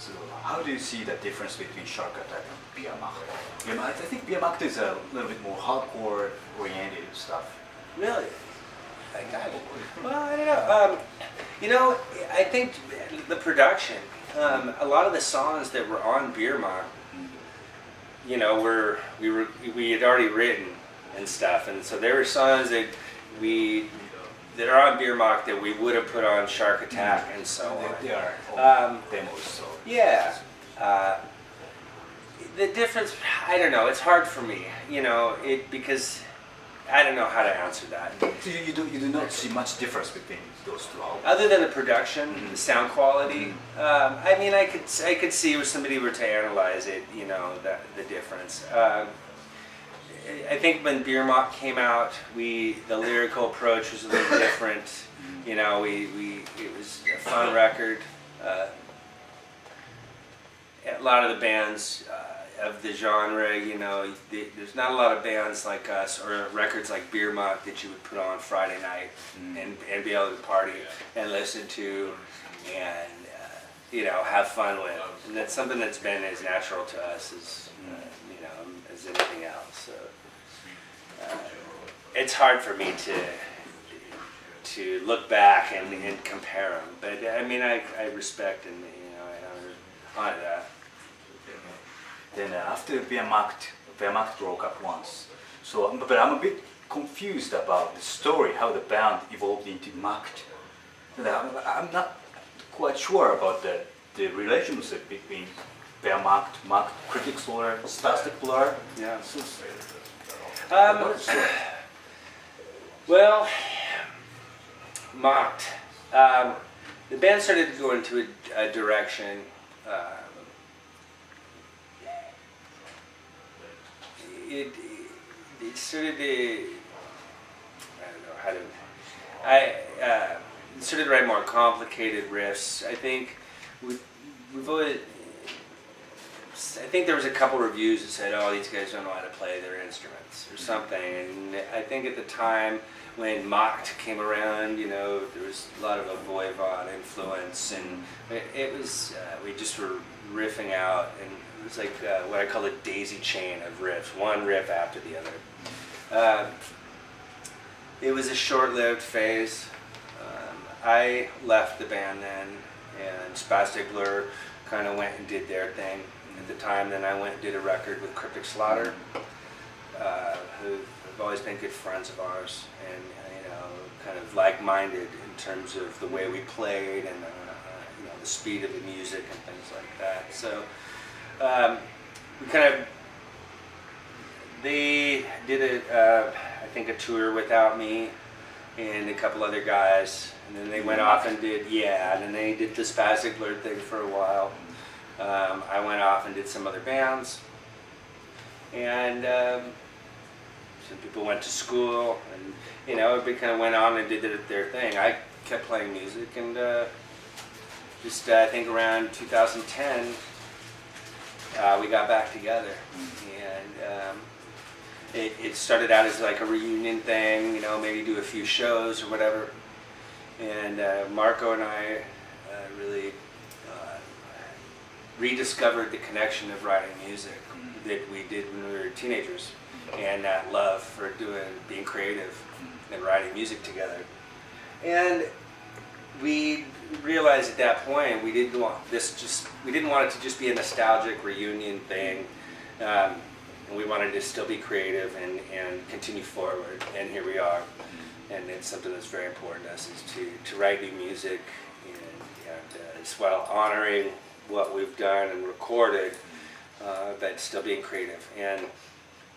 So how do you see the difference between Shark Attack and WEHRMACHT? I think WEHRMACHT is a little bit more hardcore oriented stuff. Really? Well, I don't know. I think the production, a lot of the songs that were on WEHRMACHT, we had already written and stuff, and so there were songs that are on WEHRMACHT that we would have put on Shark Attack and so on. They are all demos. So. Yeah. The difference, I don't know. It's hard for me, because I don't know how to answer that. So you do not see much difference between those two albums? Other than the production, the sound quality. I could see if somebody were to analyze it, the difference. I think when WEHRMACHT came out, the lyrical approach was a little different. It was a fun record. A lot of the bands of the genre, there's not a lot of bands like us or records like WEHRMACHT that you would put on Friday night and be able to party and listen to and have fun with. And that's something that's been as natural to us as as anything else. So it's hard for me to look back and compare them, but I respect and I honor that. Then after WEHRMACHT broke up once. So, but I'm a bit confused about the story, how the band evolved into MACHT. I'm not quite sure about the relationship between WEHRMACHT, MACHT, Critics Blur, Spastic Blur. Yeah. What is it? Well, MACHT. The band started to go into a direction. It started to, I don't know how to, started to write more complicated riffs. I think we've always, I think there was a couple reviews that said, oh, these guys don't know how to play their instruments or something. And I think at the time when MACHT came around, there was a lot of a Voivod influence, and it was, we just were riffing out, and it was like what I call a daisy chain of riffs, one riff after the other. It was a short-lived phase. I left the band then, and Spastic Blur kind of went and did their thing at the time. Then I went and did a record with Cryptic Slaughter, who have always been good friends of ours, and kind of like-minded in terms of the way we played and the speed of the music and things like that. So they did I think a tour without me and a couple other guys, and then they went off and did and then they did the Spastic Blur thing for a while. I went off and did some other bands, and some people went to school, and everybody kind of went on and did their thing. I kept playing music, and just I think around 2010 we got back together, and it started out as like a reunion thing, maybe do a few shows or whatever, and Marco and I really rediscovered the connection of writing music that we did when we were teenagers, and that love for being creative and writing music together. And we realized at that point we didn't want it to just be a nostalgic reunion thing, and we wanted to still be creative and continue forward, and here we are. And it's something that's very important to us, is to write new music, and as well honoring what we've done and recorded, but still being creative. And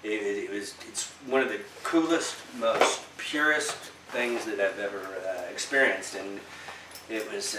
it's one of the coolest, most purest things that I've ever experienced, and it was